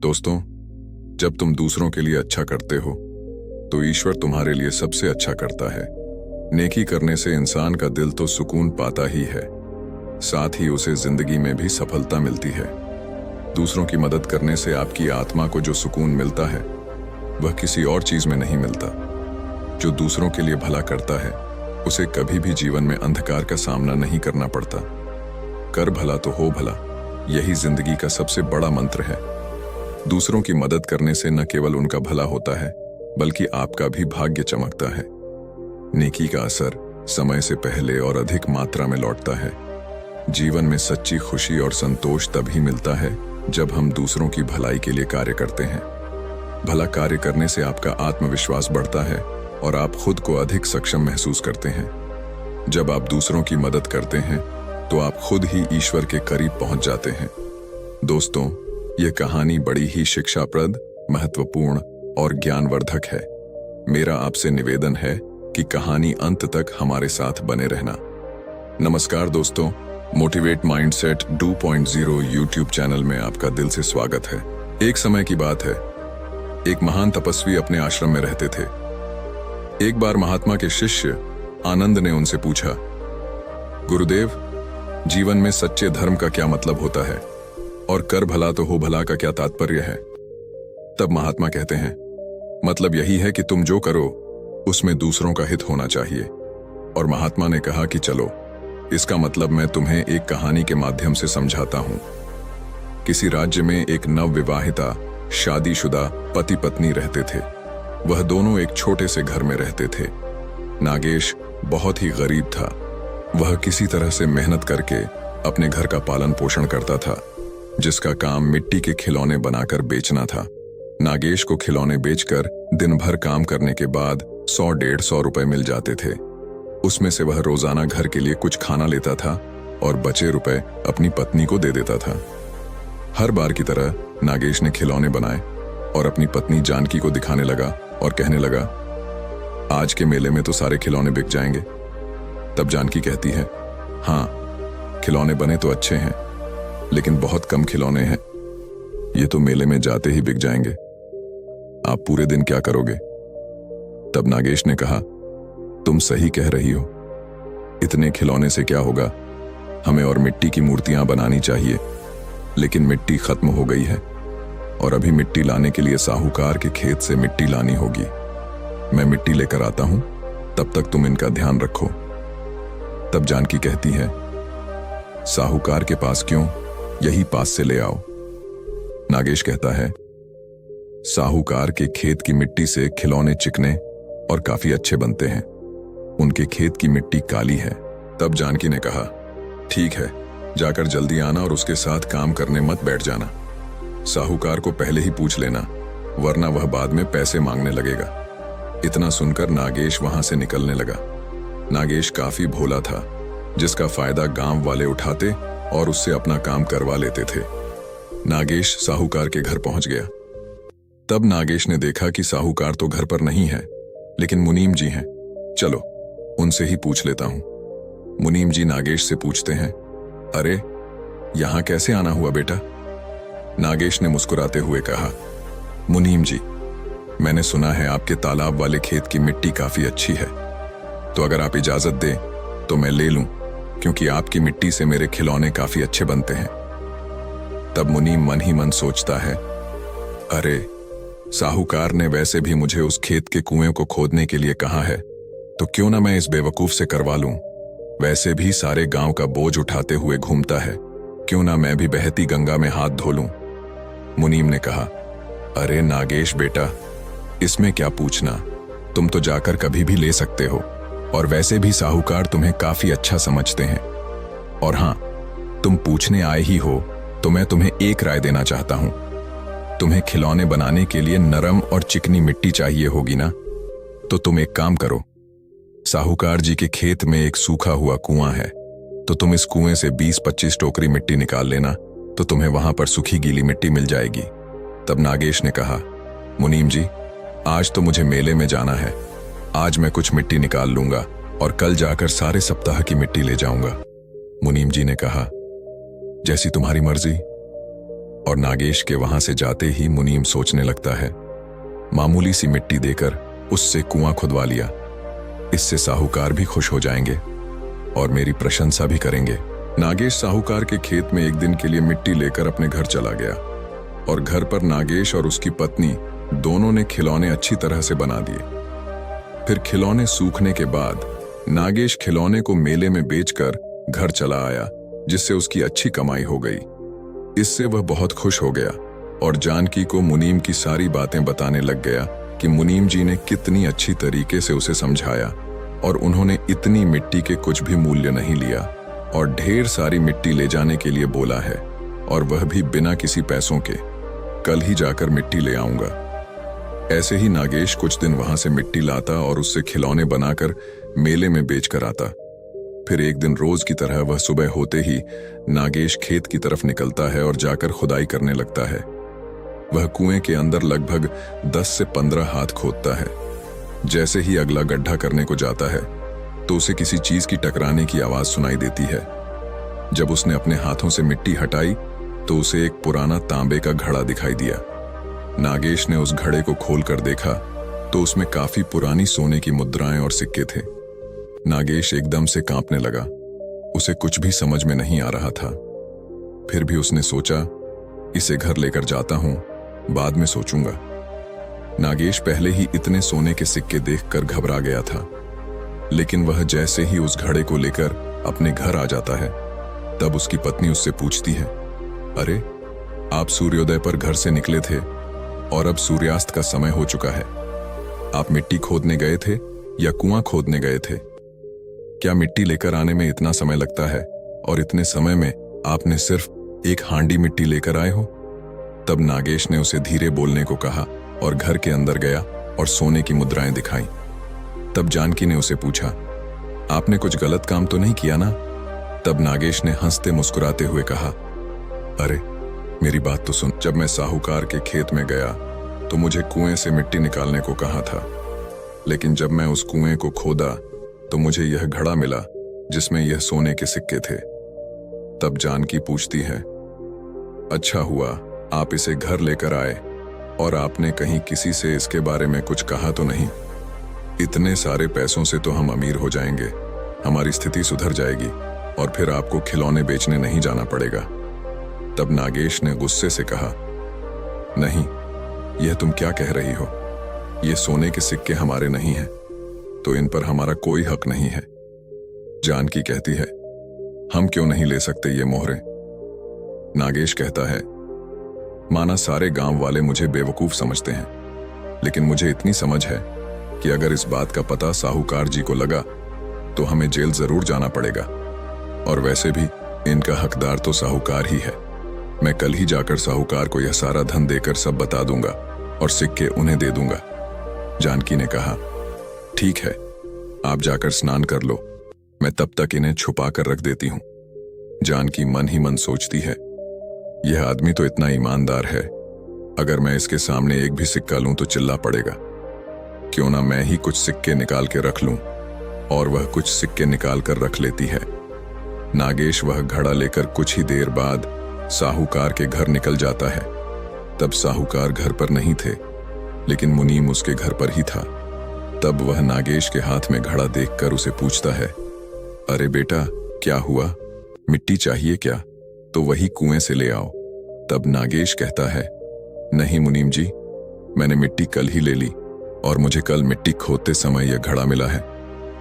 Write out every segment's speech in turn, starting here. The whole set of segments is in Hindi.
दोस्तों, जब तुम दूसरों के लिए अच्छा करते हो तो ईश्वर तुम्हारे लिए सबसे अच्छा करता है। नेकी करने से इंसान का दिल तो सुकून पाता ही है, साथ ही उसे जिंदगी में भी सफलता मिलती है। दूसरों की मदद करने से आपकी आत्मा को जो सुकून मिलता है वह किसी और चीज में नहीं मिलता। जो दूसरों के लिए भला करता है उसे कभी भी जीवन में अंधकार का सामना नहीं करना पड़ता। कर भला तो हो भला, यही जिंदगी का सबसे बड़ा मंत्र है। दूसरों की मदद करने से न केवल उनका भला होता है बल्कि आपका भी भाग्य चमकता है। नेकी का असर समय से पहले और अधिक मात्रा में लौटता है। जीवन में सच्ची खुशी और संतोष तभी मिलता है जब हम दूसरों की भलाई के लिए कार्य करते हैं। भला कार्य करने से आपका आत्मविश्वास बढ़ता है और आप खुद को अधिक सक्षम महसूस करते हैं। जब आप दूसरों की मदद करते हैं तो आप खुद ही ईश्वर के करीब पहुंच जाते हैं। दोस्तों, यह कहानी बड़ी ही शिक्षाप्रद, महत्वपूर्ण और ज्ञानवर्धक है। मेरा आपसे निवेदन है कि कहानी अंत तक हमारे साथ बने रहना। नमस्कार दोस्तों, मोटिवेट माइंडसेट 2.0 यूट्यूब चैनल में आपका दिल से स्वागत है। एक समय की बात है, एक महान तपस्वी अपने आश्रम में रहते थे। एक बार महात्मा के शिष्य आनंद ने उनसे पूछा, गुरुदेव, जीवन में सच्चे धर्म का क्या मतलब होता है और कर भला तो हो भला का क्या तात्पर्य है? तब महात्मा कहते हैं, मतलब यही है कि तुम जो करो उसमें दूसरों का हित होना चाहिए। और महात्मा ने कहा कि चलो, इसका मतलब मैं तुम्हें एक कहानी के माध्यम से समझाता हूं। किसी राज्य में एक नवविवाहिता शादीशुदा पति पत्नी रहते थे। वह दोनों एक छोटे से घर में रहते थे। नागेश बहुत ही गरीब था। वह किसी तरह से मेहनत करके अपने घर का पालन पोषण करता था, जिसका काम मिट्टी के खिलौने बनाकर बेचना था। नागेश को खिलौने बेचकर दिन भर काम करने के बाद 100-150 रुपए मिल जाते थे। उसमें से वह रोजाना घर के लिए कुछ खाना लेता था और बचे रुपए अपनी पत्नी को दे देता था। हर बार की तरह नागेश ने खिलौने बनाए और अपनी पत्नी जानकी को दिखाने लगा और कहने लगा, आज के मेले में तो सारे खिलौने बिक जाएंगे। तब जानकी कहती है, हाँ, खिलौने बने तो अच्छे हैं, लेकिन बहुत कम खिलौने हैं। ये तो मेले में जाते ही बिक जाएंगे। आप पूरे दिन क्या करोगे? तब नागेश ने कहा, तुम सही कह रही हो, इतने खिलौने से क्या होगा? हमें और मिट्टी की मूर्तियां बनानी चाहिए, लेकिन मिट्टी खत्म हो गई है और अभी मिट्टी लाने के लिए साहूकार के खेत से मिट्टी लानी होगी। मैं मिट्टी लेकर आता हूं, तब तक तुम इनका ध्यान रखो। तब जानकी कहती है, साहूकार के पास क्यों, यही पास से ले आओ। नागेश कहता है, साहूकार के खेत की मिट्टी से खिलौने चिकने और काफी अच्छे बनते हैं। उनके खेत की मिट्टी काली है। तब जानकी ने कहा, ठीक है, जाकर जल्दी आना और उसके साथ काम करने मत बैठ जाना। साहूकार को पहले ही पूछ लेना, वरना वह बाद में पैसे मांगने लगेगा। इतना सुनकर नागेश वहां से निकलने लगा। नागेश काफी भोला था, जिसका फायदा गांव वाले उठाते और उससे अपना काम करवा लेते थे। नागेश साहूकार के घर पहुंच गया। तब नागेश ने देखा कि साहूकार तो घर पर नहीं है, लेकिन मुनीम जी हैं। चलो, उनसे ही पूछ लेता हूं। मुनीम जी नागेश से पूछते हैं, अरे, यहां कैसे आना हुआ बेटा? नागेश ने मुस्कुराते हुए कहा, मुनीम जी, मैंने सुना है आपके तालाब वाले खेत की मिट्टी काफी अच्छी है, तो अगर आप इजाजत दें तो मैं ले लूं, क्योंकि आपकी मिट्टी से मेरे खिलौने काफी अच्छे बनते हैं। तब मुनीम मन ही मन सोचता है, अरे, साहूकार ने वैसे भी मुझे उस खेत के कुएं को खोदने के लिए कहा है, तो क्यों ना मैं इस बेवकूफ से करवा लूं। वैसे भी सारे गांव का बोझ उठाते हुए घूमता है, क्यों ना मैं भी बहती गंगा में हाथ धो लूं। मुनीम ने कहा, अरे नागेश बेटा, इसमें क्या पूछना, तुम तो जाकर कभी भी ले सकते हो, और वैसे भी साहूकार तुम्हें काफी अच्छा समझते हैं। और हां, तुम पूछने आए ही हो तो मैं तुम्हें एक राय देना चाहता हूं। तुम्हें खिलौने बनाने के लिए नरम और चिकनी मिट्टी चाहिए होगी ना, तो तुम एक काम करो, साहूकार जी के खेत में एक सूखा हुआ कुआं है, तो तुम इस कुएं से 20-25 टोकरी मिट्टी निकाल लेना, तो तुम्हें वहां पर सूखी गीली मिट्टी मिल जाएगी। तब नागेश ने कहा, मुनीम जी, आज तो मुझे मेले में जाना है, आज मैं कुछ मिट्टी निकाल लूंगा और कल जाकर सारे सप्ताह की मिट्टी ले जाऊंगा। मुनीम जी ने कहा, जैसी तुम्हारी मर्जी। और नागेश के वहां से जाते ही मुनीम सोचने लगता है, मामूली सी मिट्टी देकर उससे कुआं खुदवा लिया, इससे साहूकार भी खुश हो जाएंगे और मेरी प्रशंसा भी करेंगे। नागेश साहूकार के खेत में एक दिन के लिए मिट्टी लेकर अपने घर चला गया और घर पर नागेश और उसकी पत्नी दोनों ने खिलौने अच्छी तरह से बना दिए। फिर खिलौने सूखने के बाद नागेश खिलौने को मेले में बेचकर घर चला आया, जिससे उसकी अच्छी कमाई हो गई। इससे वह बहुत खुश हो गया और जानकी को मुनीम की सारी बातें बताने लग गया कि मुनीम जी ने कितनी अच्छी तरीके से उसे समझाया और उन्होंने इतनी मिट्टी के कुछ भी मूल्य नहीं लिया और ढेर सारी मिट्टी ले जाने के लिए बोला है, और वह भी बिना किसी पैसों के। कल ही जाकर मिट्टी ले आऊंगा। ऐसे ही नागेश कुछ दिन वहां से मिट्टी लाता और उससे खिलौने बनाकर मेले में बेचकर आता। फिर एक दिन रोज की तरह वह सुबह होते ही नागेश खेत की तरफ निकलता है और जाकर खुदाई करने लगता है। वह कुएं के अंदर लगभग 10 से 15 हाथ खोदता है। जैसे ही अगला गड्ढा करने को जाता है तो उसे किसी चीज की टकराने की आवाज सुनाई देती है। जब उसने अपने हाथों से मिट्टी हटाई तो उसे एक पुराना तांबे का घड़ा दिखाई दिया। नागेश ने उस घड़े को खोलकर देखा तो उसमें काफी पुरानी सोने की मुद्राएं और सिक्के थे। नागेश एकदम से कांपने लगा। उसे कुछ भी समझ में नहीं आ रहा था। फिर भी उसने सोचा, इसे घर लेकर जाता हूं, बाद में सोचूंगा। नागेश पहले ही इतने सोने के सिक्के देखकर घबरा गया था, लेकिन वह जैसे ही उस घड़े को लेकर अपने घर आ जाता है तब उसकी पत्नी उससे पूछती है, अरे आप सूर्योदय पर घर से निकले थे और अब सूर्यास्त का समय हो चुका है। आप मिट्टी खोदने गए थे या कुआं खोदने गए थे? क्या मिट्टी लेकर आने में इतना समय लगता है और इतने समय में आपने सिर्फ एक हांडी मिट्टी लेकर आए हो? तब नागेश ने उसे धीरे बोलने को कहा और घर के अंदर गया और सोने की मुद्राएं दिखाई। तब जानकी ने उसे पूछा, आपने कुछ गलत काम तो नहीं किया ना? तब नागेश ने हंसते मुस्कुराते हुए कहा, अरे मेरी बात तो सुन। जब मैं साहूकार के खेत में गया तो मुझे कुएं से मिट्टी निकालने को कहा था, लेकिन जब मैं उस कुएं को खोदा तो मुझे यह घड़ा मिला जिसमें यह सोने के सिक्के थे। तब जानकी पूछती है, अच्छा हुआ आप इसे घर लेकर आए और आपने कहीं किसी से इसके बारे में कुछ कहा तो नहीं? इतने सारे पैसों से तो हम अमीर हो जाएंगे, हमारी स्थिति सुधर जाएगी और फिर आपको खिलौने बेचने नहीं जाना पड़ेगा। तब नागेश ने गुस्से से कहा, नहीं, यह तुम क्या कह रही हो? ये सोने के सिक्के हमारे नहीं हैं, तो इन पर हमारा कोई हक नहीं है। जानकी कहती है, हम क्यों नहीं ले सकते ये मोहरे? नागेश कहता है, माना सारे गांव वाले मुझे बेवकूफ समझते हैं, लेकिन मुझे इतनी समझ है कि अगर इस बात का पता साहूकार जी को लगा तो हमें जेल जरूर जाना पड़ेगा, और वैसे भी इनका हकदार तो साहूकार ही है। मैं कल ही जाकर साहूकार को यह सारा धन देकर सब बता दूंगा और सिक्के उन्हें दे दूंगा। जानकी ने कहा, ठीक है, आप जाकर स्नान कर लो, मैं तब तक इन्हें छुपा कर रख देती हूं। जानकी मन ही मन सोचती है, यह आदमी तो इतना ईमानदार है, अगर मैं इसके सामने एक भी सिक्का लूं तो चिल्ला पड़ेगा। क्यों ना मैं ही कुछ सिक्के निकाल के रख लूं। और वह कुछ सिक्के निकाल कर रख लेती है। नागेश वह घड़ा लेकर कुछ ही देर बाद साहूकार के घर निकल जाता है। तब साहूकार घर पर नहीं थे, लेकिन मुनीम उसके घर पर ही था। तब वह नागेश के हाथ में घड़ा देखकर उसे पूछता है, अरे बेटा, क्या हुआ? मिट्टी चाहिए क्या? तो वही कुएं से ले आओ। तब नागेश कहता है, नहीं मुनीम जी, मैंने मिट्टी कल ही ले ली और मुझे कल मिट्टी खोदते समय यह घड़ा मिला है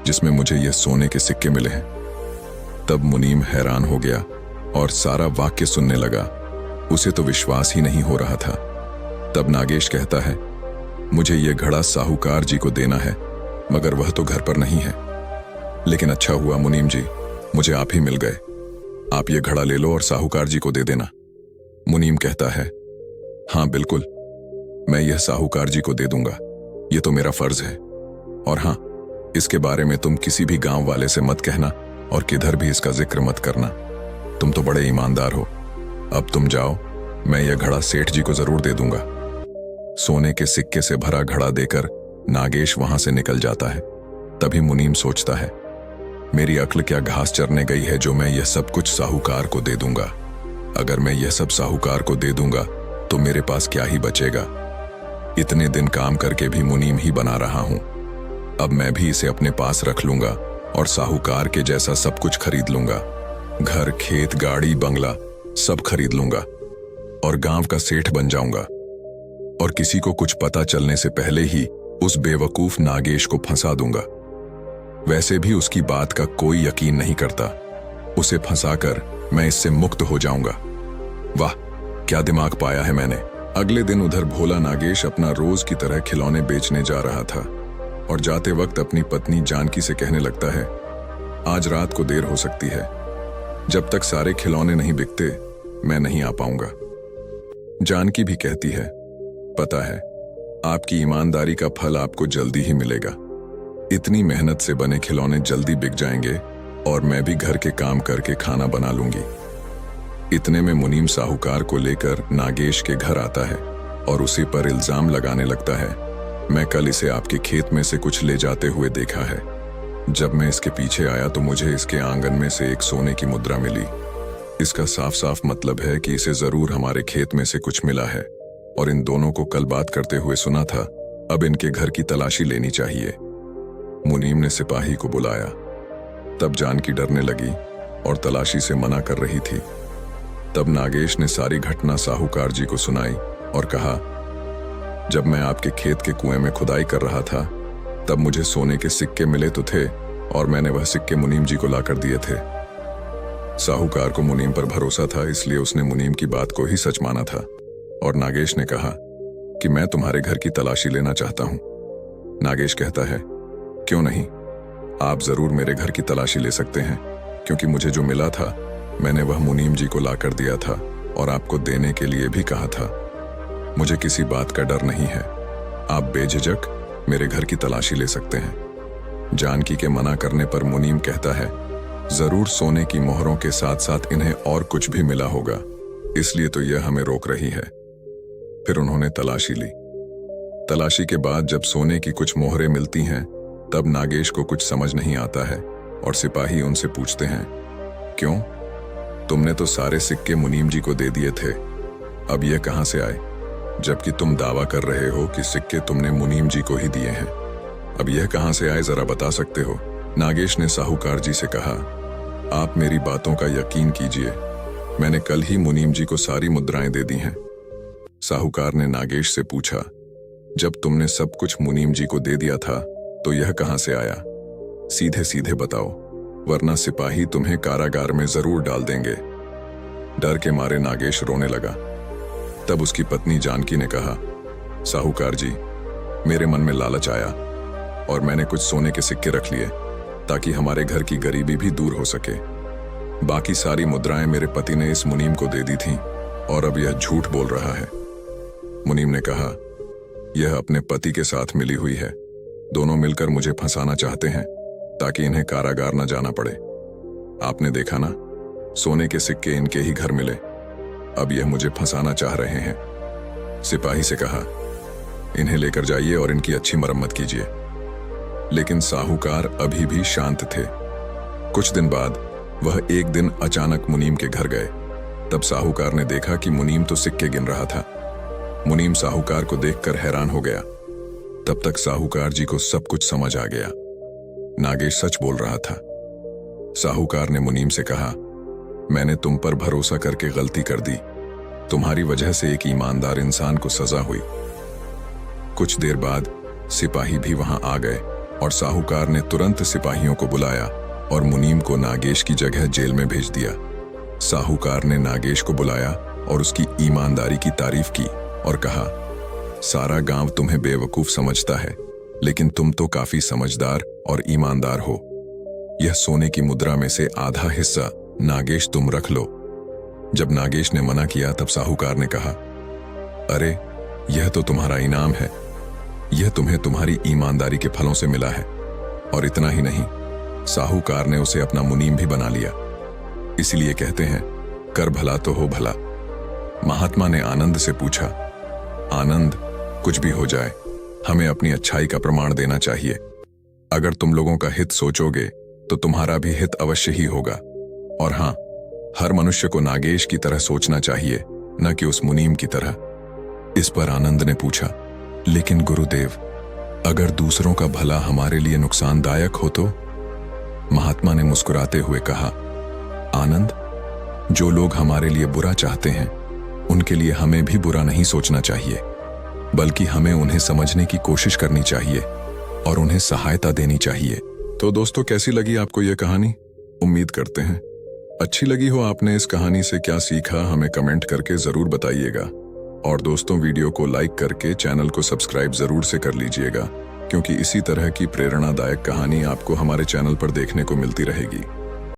जिसमें मुझे यह सोने के सिक्के मिले हैं। तब मुनीम हैरान हो गया और सारा वाक्य सुनने लगा। उसे तो विश्वास ही नहीं हो रहा था। तब नागेश कहता है, मुझे यह घड़ा साहूकार जी को देना है, मगर वह तो घर पर नहीं है। लेकिन अच्छा हुआ मुनीम जी, मुझे आप ही मिल गए। आप ये घड़ा ले लो और साहूकार जी को दे देना। मुनीम कहता है, हाँ बिल्कुल, मैं यह साहूकार जी को दे दूंगा, ये तो मेरा फर्ज है। और हाँ, इसके बारे में तुम किसी भी गांव वाले से मत कहना और किधर भी इसका जिक्र मत करना। तुम तो बड़े ईमानदार हो। अब तुम जाओ, मैं यह घड़ा सेठ जी को जरूर दे दूंगा। सोने के सिक्के से भरा घड़ा देकर नागेश वहां से निकल जाता है। तभी मुनीम सोचता है, मेरी अक्ल क्या घास चरने गई है जो मैं यह सब कुछ साहूकार को दे दूंगा। अगर मैं यह सब साहूकार को दे दूंगा तो मेरे पास क्या ही बचेगा। इतने दिन काम करके भी मुनीम ही बना रहा हूं। अब मैं भी इसे अपने पास रख लूंगा और साहूकार के जैसा सब कुछ खरीद लूंगा। घर, खेत, गाड़ी, बंगला सब खरीद लूंगा और गांव का सेठ बन जाऊंगा। और किसी को कुछ पता चलने से पहले ही उस बेवकूफ नागेश को फंसा दूंगा। वैसे भी उसकी बात का कोई यकीन नहीं करता। उसे फंसाकर मैं इससे मुक्त हो जाऊंगा। वाह, क्या दिमाग पाया है मैंने। अगले दिन उधर भोला नागेश अपना रोज की तरह खिलौने बेचने जा रहा था और जाते वक्त अपनी पत्नी जानकी से कहने लगता है, आज रात को देर हो सकती है। जब तक सारे खिलौने नहीं बिकते मैं नहीं आ पाऊंगा। जानकी भी कहती है, पता है आपकी ईमानदारी का फल आपको जल्दी ही मिलेगा। इतनी मेहनत से बने खिलौने जल्दी बिक जाएंगे और मैं भी घर के काम करके खाना बना लूंगी। इतने में मुनीम साहूकार को लेकर नागेश के घर आता है और उसी पर इल्जाम लगाने लगता है, मैं कल इसे आपके खेत में से कुछ ले जाते हुए देखा है। जब मैं इसके पीछे आया तो मुझे इसके आंगन में से एक सोने की मुद्रा मिली। इसका साफ साफ मतलब है कि इसे जरूर हमारे खेत में से कुछ मिला है और इन दोनों को कल बात करते हुए सुना था। अब इनके घर की तलाशी लेनी चाहिए। मुनीम ने सिपाही को बुलाया। तब जानकी डरने लगी और तलाशी से मना कर रही थी। तब नागेश ने सारी घटना साहूकार जी को सुनाई और कहा, जब मैं आपके खेत के कुएं में खुदाई कर रहा था तब मुझे सोने के सिक्के मिले तो थे और मैंने वह सिक्के मुनीम जी को लाकर दिए थे। साहूकार को मुनीम पर भरोसा था, इसलिए उसने मुनीम की बात को ही सच माना था। और नागेश ने कहा कि मैं तुम्हारे घर की तलाशी लेना चाहता हूं। नागेश कहता है, क्यों नहीं, आप जरूर मेरे घर की तलाशी ले सकते हैं, क्योंकि मुझे जो मिला था मैंने वह मुनीम जी को लाकर दिया था और आपको देने के लिए भी कहा था। मुझे किसी बात का डर नहीं है। आप बेझिझक मेरे घर की तलाशी ले सकते हैं। जानकी के मना करने पर मुनीम कहता है, जरूर सोने की मोहरों के साथ साथ इन्हें और कुछ भी मिला होगा, इसलिए तो यह हमें रोक रही है। फिर उन्होंने तलाशी ली। तलाशी के बाद जब सोने की कुछ मोहरें मिलती हैं तब नागेश को कुछ समझ नहीं आता है और सिपाही उनसे पूछते हैं, क्यों, तुमने तो सारे सिक्के मुनीम जी को दे दिए थे, अब यह कहां से आए, जबकि तुम दावा कर रहे हो कि सिक्के तुमने मुनीम जी को ही दिए हैं। अब यह कहां से आए, जरा बता सकते हो। नागेश ने साहूकार जी से कहा, आप मेरी बातों का यकीन कीजिए, मैंने कल ही मुनीम जी को सारी मुद्राएं दे दी हैं। साहूकार ने नागेश से पूछा, जब तुमने सब कुछ मुनीम जी को दे दिया था तो यह कहां से आया, सीधे सीधे बताओ, वरना सिपाही तुम्हें कारागार में जरूर डाल देंगे। डर के मारे नागेश रोने लगा। तब उसकी पत्नी जानकी ने कहा, साहूकार जी, मेरे मन में लालच आया और मैंने कुछ सोने के सिक्के रख लिए ताकि हमारे घर की गरीबी भी दूर हो सके। बाकी सारी मुद्राएं मेरे पति ने इस मुनीम को दे दी थीं और अब यह झूठ बोल रहा है। मुनीम ने कहा, यह अपने पति के साथ मिली हुई है, दोनों मिलकर मुझे फंसाना चाहते हैं ताकि इन्हें कारागार न जाना पड़े। आपने देखा ना, सोने के सिक्के इनके ही घर मिले, अब यह मुझे फंसाना चाह रहे हैं। सिपाही से कहा, इन्हें लेकर जाइए और इनकी अच्छी मरम्मत कीजिए। लेकिन साहूकार अभी भी शांत थे। कुछ दिन बाद वह एक दिन अचानक मुनीम के घर गए। तब साहूकार ने देखा कि मुनीम तो सिक्के गिन रहा था। मुनीम साहूकार को देखकर हैरान हो गया। तब तक साहूकार जी को सब कुछ समझ आ गया। नागेश सच बोल रहा था। साहूकार ने मुनीम से कहा, मैंने तुम पर भरोसा करके गलती कर दी, तुम्हारी वजह से एक ईमानदार इंसान को सजा हुई। कुछ देर बाद सिपाही भी वहां आ गए और साहूकार ने तुरंत सिपाहियों को बुलाया और मुनीम को नागेश की जगह जेल में भेज दिया। साहूकार ने नागेश को बुलाया और उसकी ईमानदारी की तारीफ की और कहा, सारा गांव तुम्हें बेवकूफ समझता है, लेकिन तुम तो काफी समझदार और ईमानदार हो। यह सोने की मुद्रा में से आधा हिस्सा नागेश तुम रख लो। जब नागेश ने मना किया तब साहूकार ने कहा, अरे यह तो तुम्हारा इनाम है, यह तुम्हें तुम्हारी ईमानदारी के फलों से मिला है। और इतना ही नहीं, साहूकार ने उसे अपना मुनीम भी बना लिया। इसीलिए कहते हैं, कर भला तो हो भला। महात्मा ने आनंद से पूछा, आनंद, कुछ भी हो जाए, हमें अपनी अच्छाई का प्रमाण देना चाहिए। अगर तुम लोगों का हित सोचोगे तो तुम्हारा भी हित अवश्य ही होगा। और हां, हर मनुष्य को नागेश की तरह सोचना चाहिए, न कि उस मुनीम की तरह। इस पर आनंद ने पूछा, लेकिन गुरुदेव, अगर दूसरों का भला हमारे लिए नुकसानदायक हो तो? महात्मा ने मुस्कुराते हुए कहा, आनंद, जो लोग हमारे लिए बुरा चाहते हैं उनके लिए हमें भी बुरा नहीं सोचना चाहिए, बल्कि हमें उन्हें समझने की कोशिश करनी चाहिए और उन्हें सहायता देनी चाहिए। तो दोस्तों, कैसी लगी आपको यह कहानी? उम्मीद करते हैं अच्छी लगी हो। आपने इस कहानी से क्या सीखा, हमें कमेंट करके जरूर बताइएगा। और दोस्तों, वीडियो को लाइक करके चैनल को सब्सक्राइब जरूर से कर लीजिएगा, क्योंकि इसी तरह की प्रेरणादायक कहानी आपको हमारे चैनल पर देखने को मिलती रहेगी।